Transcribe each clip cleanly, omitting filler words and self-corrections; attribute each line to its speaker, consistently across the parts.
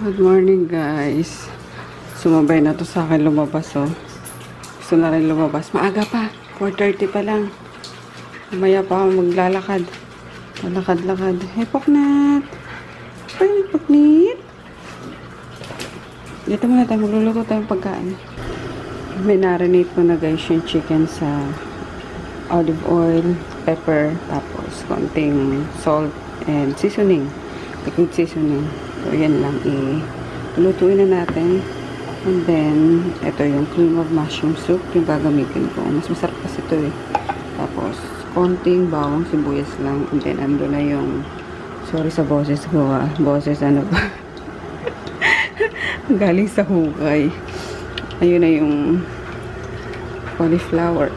Speaker 1: Good morning guys. Sumabay na to sa akin lumabas oh. Gusto na rin lumabas. Maaga pa. 4:30 pa lang. Mamaya pa ako maglalakad. Malakad-lakad. Hey Poknat. Ay Poknit. Dito muna tayo. Magluluto tayong pagkain. May narinate ko na guys yung chicken sa olive oil, pepper, tapos konting salt and seasoning. Liquid seasoning. So, yan lang. Lutuin na natin. And then, ito yung cream of mushroom soup. Yung gagamitin ko. Mas masarap kasi ito eh. Tapos, konting bawang sibuyas lang. And then, ando na yung sorry sa boses ko ah. Boses ano ba? Galing sa hukay. Ayun na yung cauliflower.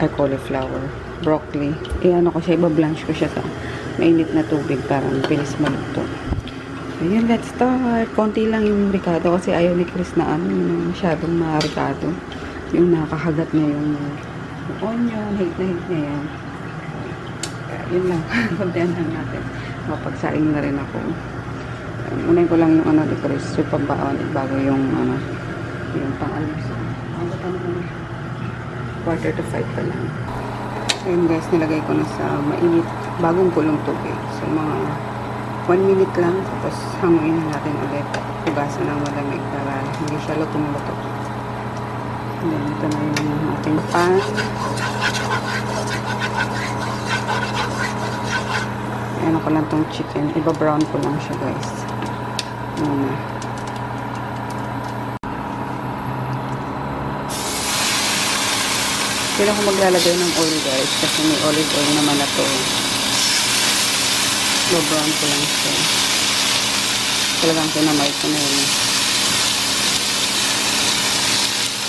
Speaker 1: Broccoli. Ano ko siya. Iba-blanch ko siya sa mainit na tubig para mabilis maluto. Ayun, let's start. Konti lang yung ricado kasi ayaw ni Chris na masyadong ma-ricado. Yung nakakagat na yung onion, hate na yan. Kaya yun lang. Kontihan lang natin. Mapagsaing na rin ako. Unahin ko lang yung ni Chris. Yung pambaon bago yung yung pang-almusal. Ang gata na 4:45 pa lang. Ayun guys, nilagay ko na sa mainit, bagong kulong tubig. So mga 1 minute lang, tapos hanguin na natin ulit. Hugasan ng malamig para hindi siya lutong-luto. And then, ito na yung ating pan. Ayan ko lang tong chicken. Iba-brown ko lang siya guys. Muna. Kailan ko maglalagay ng oil guys, kasi may olive oil naman na to. Brown ko lang siya. Talagang kinamay ko na yun.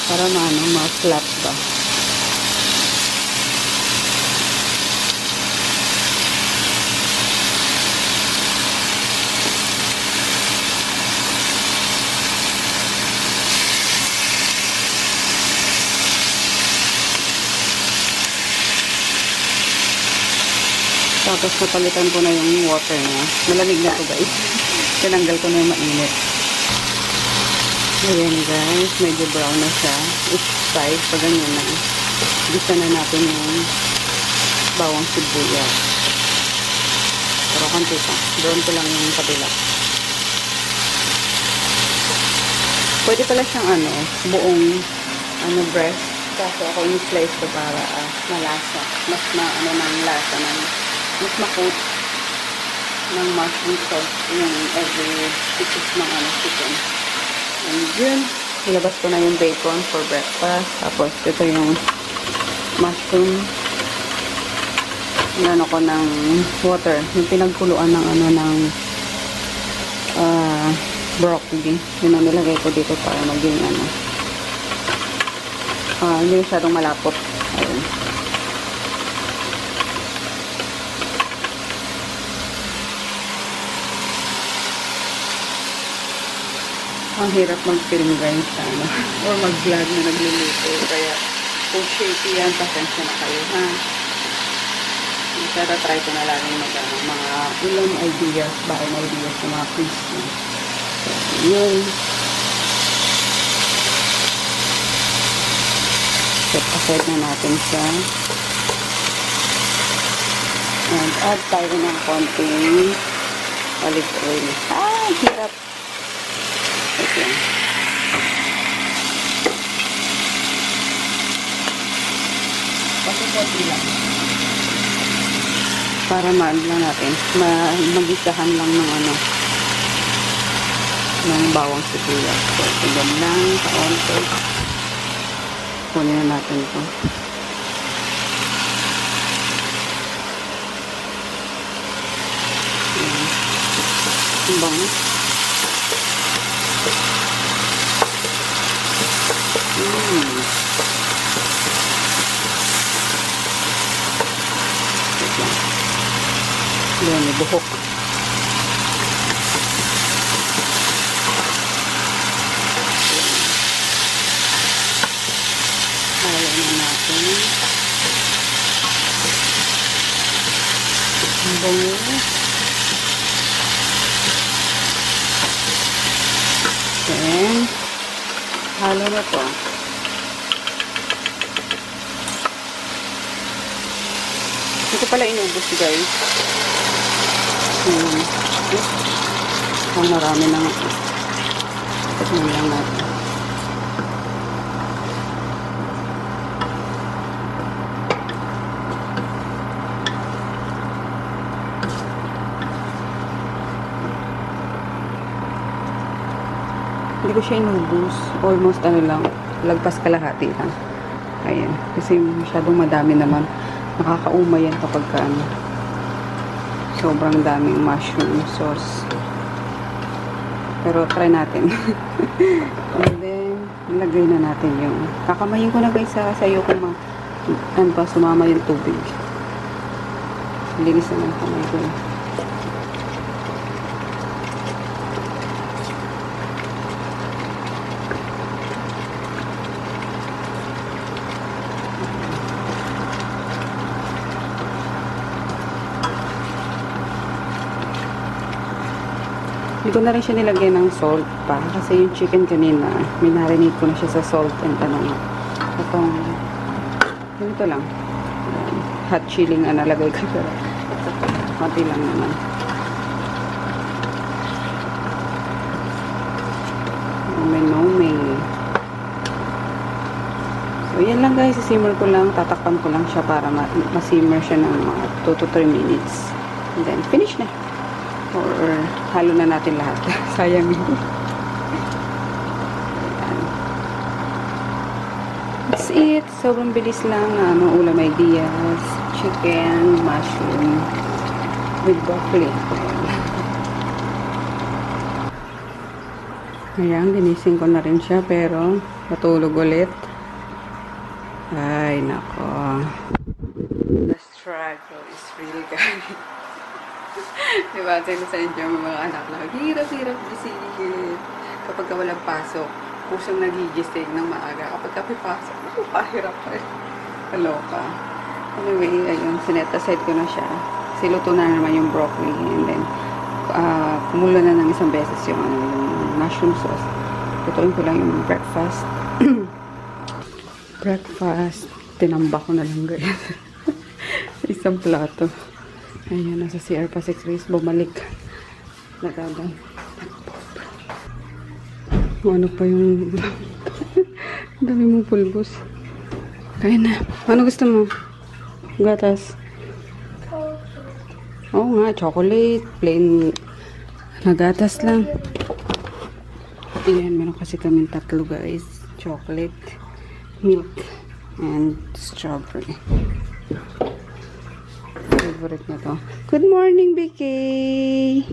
Speaker 1: Para ma-flat ba. Tapos napalitan ko na yung water niya. Malamig na to guys. Tinanggal ko na yung mainit. Ayan guys. Medyo brown na siya. Each side. Pag ganyan na. Gisa na natin yung bawang sibuyas. Pero konti pa. Brown ko lang yung kabila. Pwede pala siyang buong breast. Kasi ako yung slice ko para malasa. Mas ng lasa ng mas makot ng mushroom sauce yung every pieces ng chicken. And yun, nilabas ko na yung bacon for breakfast. Tapos ito yung mushroom ko ng water. Yung pinagkuluan ng broccoli. Yun ang nilagay ko dito para maging hindi masyadong malapot. Ayun. Ang hirap mag-film guys or mag-vlog na nagluluto. Kaya kung shaky yan, pasensya na kayo ha. Pero try ko na laging mga ilang ideas sa mga crispy. So, yun. Set aside na natin siya. And add tayo ng konting olive oil. Hirap. Okay. Pati-pati lang. Para lang natin. Magisahan lang ng bawang sibuyas. So, tigam lang sa onto. Kunin na natin ito. Bang. Yan, may buhok. Halo na natin. Ang bango. Then, halo na to. Ito pala inubos, guys. Ang marami na nga. Tignan lang natin. Hindi ko siya inubos. Almost ano lang. Lagpas kalahati lang. Ayan. Kasi masyadong madami naman. Nakakaumay yan kapag ano. Sobrang daming mushroom sauce. Pero try natin. And then, nilagay na natin yung kakamayin ko na guys sa'yo kung ano pa, sumama yung tubig. Linis na ng kamay ko. Hindi ko na rin siya nilagay ng salt pa. Kasi yung chicken kanina, minarinate ko na siya sa salt and ano nga. Itong, ganito lang. Hot chili nga nalagay ko siya. Konti lang naman. Nome. So, yan lang guys. Simmer ko lang. Tatakpan ko lang siya para masimmer siya ng mga 2 to 3 minutes. And then, finish na. Or halo na natin lahat. Sayang yun. That's it. Sobrang bilis lang. Ulam ideas. Chicken, mushroom, with broccoli. Ayan, ginising ko na rin siya pero natulog ulit. Ay, nako. The struggle is real, guys. Diba, sa inyo mga anak na hirap-hirap gisingin. Kapag walang pasok, pusong nagigising ng maaga. Kapag kapipasok, pahirap pa rin. Kaloka. Anyway, ayun, sinet aside ko na siya. Siluto na naman yung broccoli. And then, kumulo na ng isang beses yung mushroom sauce. Lutuin ko lang yung breakfast. Breakfast. Tinambak ko na lang guys. Isang plato. Ayan, nasa CR pa si Chris. Bumalik. Nagagay. Ano pa yung dami mong pulbos. Kaya na. Ano gusto mo? Gatas? Oo nga, chocolate. Plain na gatas lang. Ayan, meron kasi kami tatlo guys. Chocolate, milk, and strawberry. Favorite na to. Good morning, Vicky!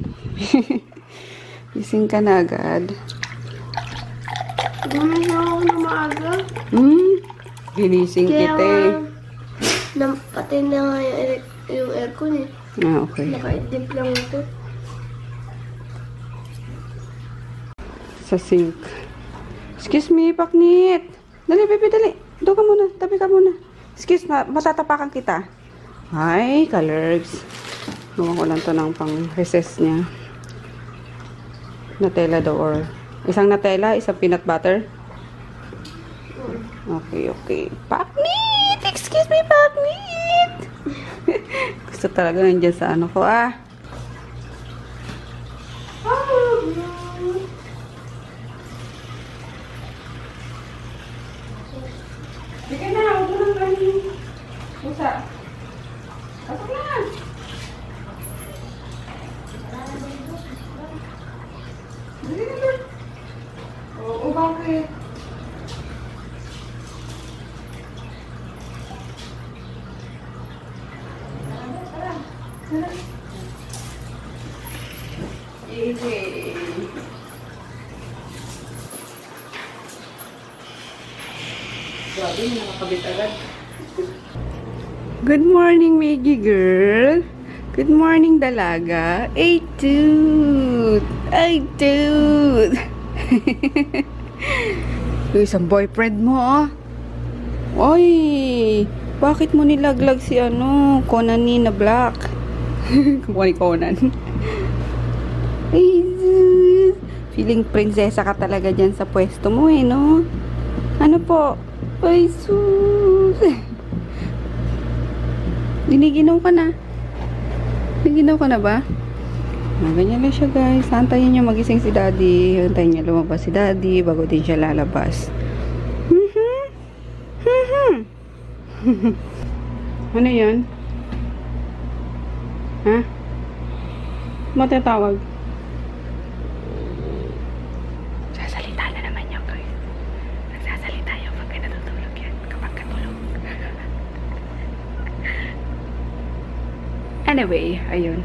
Speaker 1: Gising ka na agad.
Speaker 2: Gumising ako na maaga.
Speaker 1: Ginising kita eh.
Speaker 2: Pati na nga yung aircon eh.
Speaker 1: Ah, okay.
Speaker 2: Naka-idip lang ito.
Speaker 1: Sa sink. Excuse me, Paknit. Dali, baby, dali. Doon ka muna. Tabi ka muna. Excuse me, matatapakan kita. Hi, Kalergs. Gawa ko lang to ng pang-recess niya. Nutella daw or isang Nutella, isang peanut butter. Okay, okay. Paknit! Excuse me, Paknit! Gusto talaga nandiyan sa ano ko, ah. Sige na, huwag mo nang galing. Busa. Pasok na. Sige na. Oo, bakit? Grabe, nakakabit agad. Good morning, Maggie girl. Good morning, dalaga. Ay, dude. Ay, dude. Yung isang boyfriend mo, ah. Oy, bakit mo nilaglag si Conan na Black? Kumukha ni Conan. Ay, dude. Feeling prinsesa ka talaga dyan sa pwesto mo eh, no? Ano po? Ay, sus! Giniginaw ka na. Giniginaw ka na ba? Ganyan lang siya, guys. Antayin niyo magising si daddy. Antayin niyo lumabas si daddy bago din siya lalabas. Ano yan? Ha? Matatawag? Sasalita na naman yan, guys. Nagsasalita yan pag natutulog yan. Kapag katulog. Anyway, ayun.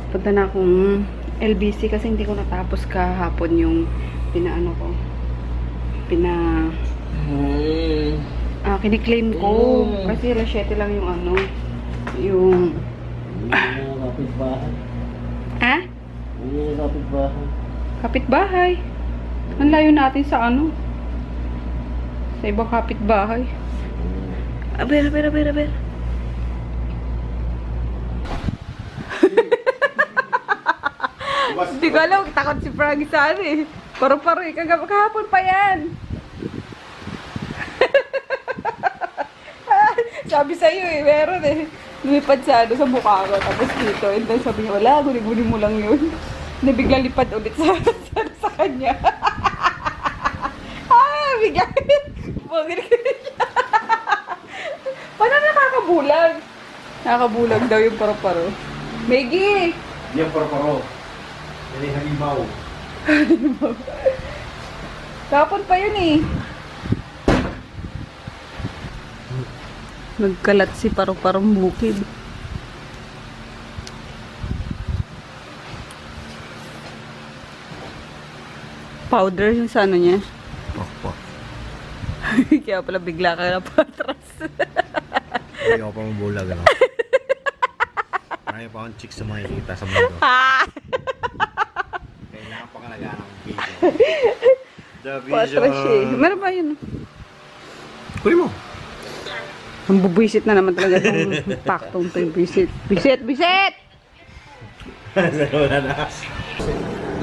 Speaker 1: Punta na akong LBC kasi hindi ko natapos kahapon yung pinaano ko. Kiniklaim ko. Kasi Rashete lang yung ano. Yung...
Speaker 3: Kapitbahay.
Speaker 1: Ha?
Speaker 3: Kapitbahay.
Speaker 1: Kapitbahay. Ang layo natin sa ano? Sa ibang kapitbahay. Aber. Hindi ko alam, takot si Froggy sa ano eh. Paro-paro eh. Kahapon pa yan. Sabi sa'yo eh, meron eh. Lumipad sa ano, sa mukha ko. Tapos dito, and then sabi niya, wala, guni-guni mo lang yun. Nabigla lipad ulit sa kanya. Bigla. Bugil ka siya. Paano nakakabulag? Nakakabulag daw yung paro-paro. Meggie!
Speaker 3: Hindi yung paro-paro. Yan yung halimaw.
Speaker 1: Kapon pa yun eh. Nagkalat si paro-parong bukid. Powder yung sa ano niya.
Speaker 3: Pak.
Speaker 1: Kaya pala bigla ka na patras.
Speaker 3: Hindi ako pa mabulag. Ano? Marami pa akong chicks sa makikita sa mundo. Kailangan pa ka nag-aanang video. The
Speaker 1: Patras siya eh. Meron ba yun?
Speaker 3: Kunin mo.
Speaker 1: Ang bubwisit na naman talaga itong paktong ito yung bisit. Bisit!
Speaker 3: Wala na.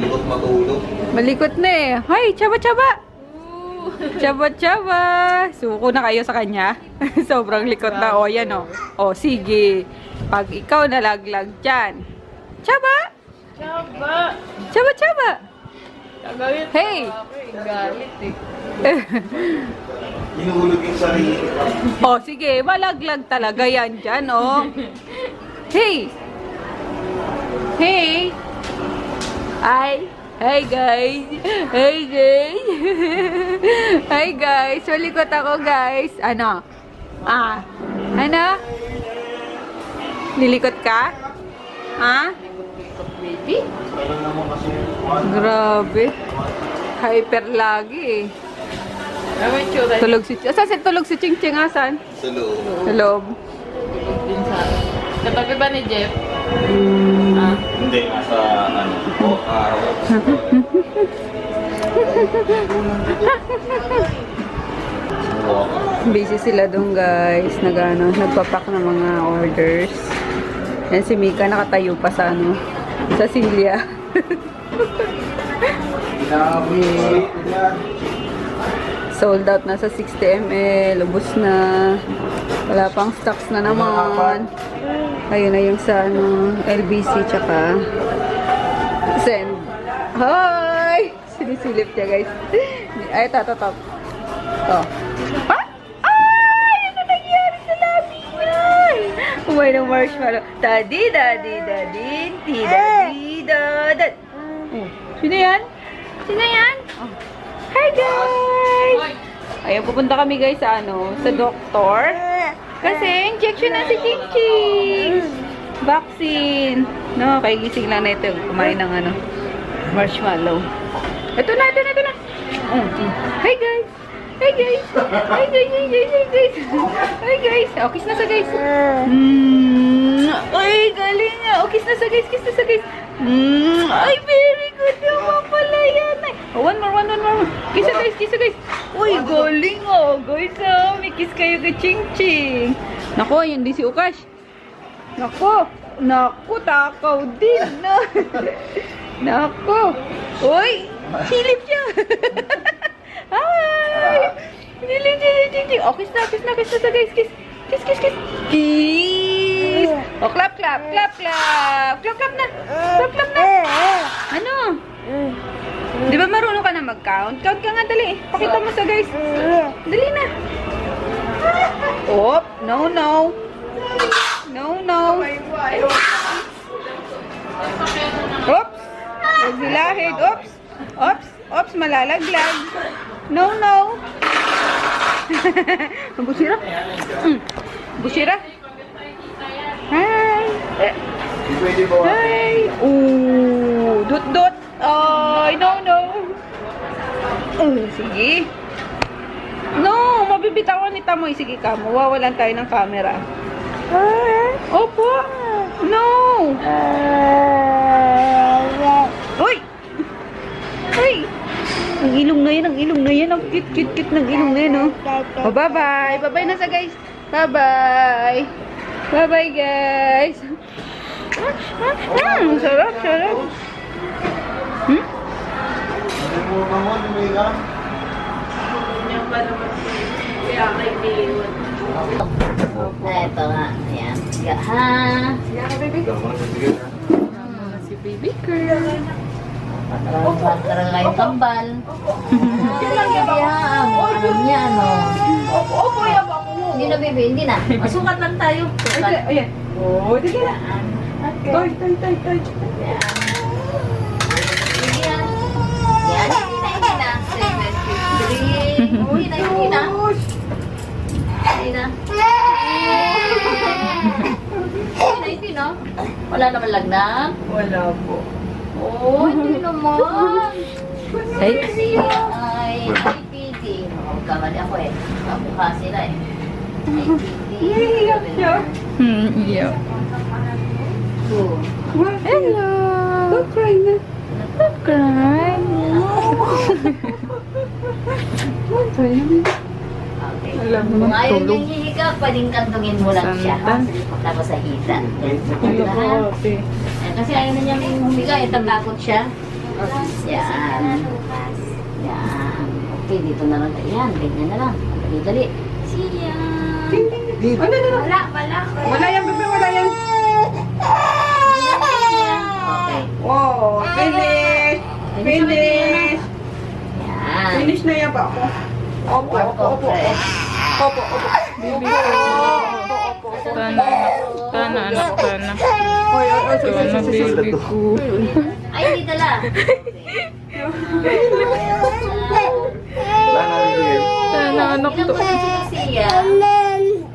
Speaker 3: Likot matulog.
Speaker 1: Malikot na eh. Hay! Chaba! Chaba! Suko na kayo sa kanya. Sobrang likot na. O, yan o. O, sige. Pag ikaw nalaglag dyan. Chaba! Hey!
Speaker 2: Galit eh.
Speaker 3: Inuulog yung sarili.
Speaker 1: O, sige. Malaglag talaga yan dyan, o. Hey! Hi guys! Hi guys! Malikot ako guys! Ano? Ano? Lilikot ka? Ha?
Speaker 2: Baby?
Speaker 1: Grabe. Hyper lagi eh.
Speaker 2: Ano yung tsura?
Speaker 1: Tulog si Ching Ching? Asan?
Speaker 3: Sa loob.
Speaker 1: Sa loob.
Speaker 2: Din sa... Katabi ba ni Jeff?
Speaker 3: Hindi, nasa araw.
Speaker 1: Busy sila doon guys. Nagpapak ng mga orders. Yan si Mika nakatayo pa sa sa silya. Sold out na sa 60 ml. Ubus na. Wala pang stocks na naman. Ayun na yung sa LBC tsaka send. Hi! Sinisilip niya guys. Ay, ito. Oh. Ha? Ay! Ano nangyari sa labi niya? Umay ng marshmallow. Daddy. Oh. Sino yan? Oh. Hi guys! Ayun, pupunta kami guys sa sa doktor. Kasi injection na si Ching Ching. Vaccine. No, kaya gising lang na ito. Kumain ng marshmallow. Ito na. Hi guys. Hi guys. Oh, kiss na sa guys. Ay, galing nga. Oh, kiss na sa guys. Ay, very good naman pala yan. Oh, one more. Kiss na guys. Uy, galing guys. May kiss kayo kay Ching Ching. Nako, yun din si Ukash. Nako, takaw din. Nako. Uy, Silip siya. Hi! Silip siya. Oh, kiss na sa guys. Kiss. Kiss. Oh, clap na. Clap na. Ano? Di ba marunong ka na mag-count? Count ka nga, dali. Pakita mo sa guys. Dali na. Oh, no. No. Oops. Huwag dilahid. Oops. Malalaglag. No. Bushira. Hi. Hi. Ooh. Dot. Ay, no. Sige. No, mabibitawan ni Tamoy. Sige ka, mawawalan tayo ng camera. Opo. No. Uy. Ang ilong na yan. Ang cute ng ilong na yan, oh. Oh, bye-bye. Bye-bye na sa guys. Bye-bye. Bye-bye, guys. Sarap.
Speaker 4: Ito nga. Ayan. Ha?
Speaker 1: Si baby girl.
Speaker 4: Parang kayo kambal. Alam niya, ano? Hindi na, baby. Hindi na. Masukat lang tayo.
Speaker 1: Ayan. Oh, sige na. Toy.
Speaker 4: Yan. Hindi na. Hindi na. Hindi na. Wala naman lagnat.
Speaker 1: Wala po.
Speaker 4: Oh, hindi naman.
Speaker 1: Ay.
Speaker 4: Ay, IPD. Kamali ako eh. Kamukha sila eh. IPD.
Speaker 1: Yeah.
Speaker 4: Two.
Speaker 1: Hello. Don't cry na. Don't cry.
Speaker 4: Okay.
Speaker 1: Alam mo,
Speaker 4: Kung ayaw
Speaker 1: tulog.
Speaker 4: niyang hihika, pwedeng kantungin mo lang siya.
Speaker 1: Santan.
Speaker 4: Tapos sa hita.
Speaker 1: Okay.
Speaker 4: Kasi ayaw na niya humiga, takot siya. Yan. Okay, dito na lang. Yan, ganyan na lang. Dali. Siya.
Speaker 1: Wala yan, bebe, wala yan.
Speaker 4: Okay.
Speaker 1: Wow, finish.
Speaker 4: Yan.
Speaker 1: Finish na yan ba ako? Opo. Baby ko. Tana, anak, tana. Tana, baby ko.
Speaker 4: Ay, hindi dala.
Speaker 1: Tana, anak
Speaker 4: Ilang
Speaker 1: to.
Speaker 4: ba si Siya?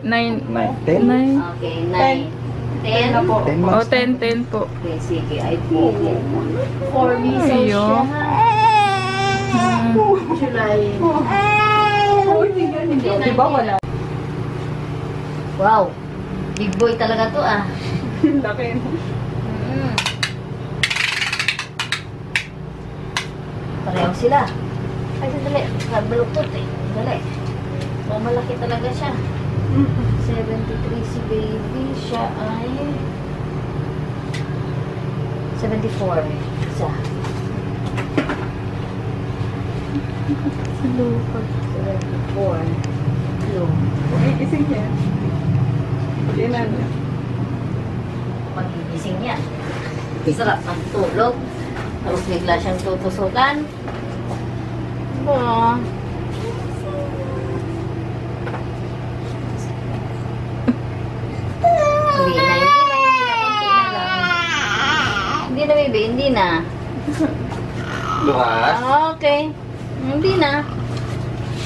Speaker 1: 9.
Speaker 4: Okay, 9. 10.
Speaker 1: Oh, 10 po.
Speaker 4: Okay, sige. I feel it. For me, so
Speaker 1: Ayo.
Speaker 4: July.
Speaker 1: Diba wala?
Speaker 4: Wow. Big boy talaga to ah.
Speaker 1: Laki.
Speaker 4: Pareho sila. Ay, dali. Baluktot eh. Dali. So, malaki talaga siya. 73 si baby. Siya ay 74. Isa.
Speaker 1: Sa lupa.
Speaker 4: 74. Blue.
Speaker 1: Iising niya. Inan niya.
Speaker 4: Magigising niya. Sarap ang tulog. Tapos bigla siyang tutusukan. Oh. Hindi na, baby. Hindi na.
Speaker 3: Lukas?
Speaker 4: Okay. Hindi na.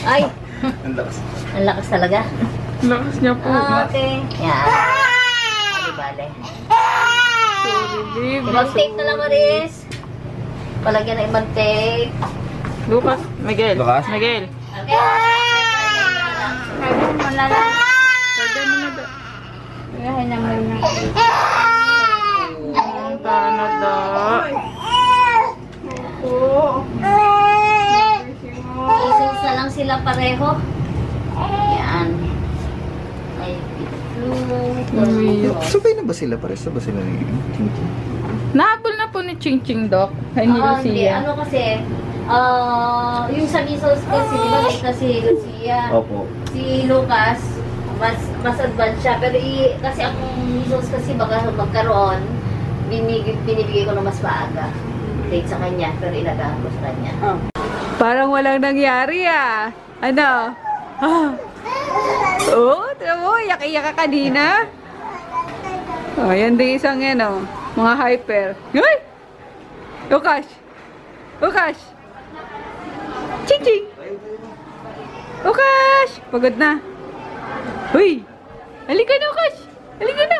Speaker 4: Ay.
Speaker 3: Ang lakas.
Speaker 4: Ang lakas talaga.
Speaker 1: Lakas niya po.
Speaker 4: Okay. Yan. Bale.
Speaker 1: Sorry, baby.
Speaker 4: Ibang tape na lang, Maris. Palagyan ng ibang tape.
Speaker 1: Lucas. Miguel.
Speaker 3: Lucas?
Speaker 1: Miguel.
Speaker 4: Okay. Sabi mo na lang.
Speaker 1: Lagyan mo na ba?
Speaker 4: Gahin na muna.
Speaker 1: Ang Canada.
Speaker 4: Isos na lang sila pareho. Yan. Ay, blue.
Speaker 3: Sabay na ba sila? Pares na ba sila ni
Speaker 1: Nahabol na po ni Ching Ching, Doc. Ay, ni
Speaker 4: Oo, hindi.
Speaker 1: Lucia.
Speaker 4: Ano kasi, Yung sa measles kasi, di ba late na si Lucia?
Speaker 3: Opo.
Speaker 4: Si Lucas, mas advanced siya. Pero kasi ang measles kasi baka magkaroon, binibigay ko na mas maaga. Late sa kanya, pero ilagaan ko sa kanya.
Speaker 1: Parang walang nangyari ah. Ano? Oh, tira mo, iyak-iyak ka kanina. Oh, yan din isang yan oh. Mga hyper. Ay! Lukas! Lukas! Ching-ching! Lukas! Pagod na. Uy! Halika na, Lukas! Halika na!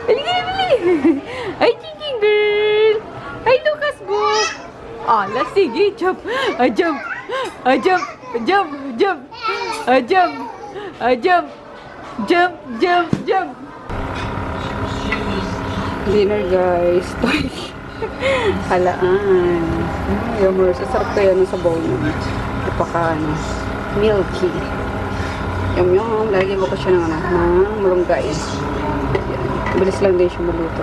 Speaker 1: Halika na, bili! Ay, ching-ching girl! Ay, Lukas book! Ala, sige, jump! Jump! Jump! Jump! Jump! Jump! Jump! Jump! Jump! Jump! Dinner guys. Halaan. Yung sarap kaya nun sa bowl nun. Napaka milky. Yum. Lagi mo ko siya ng malunggay. Bilis lang din siya maluto.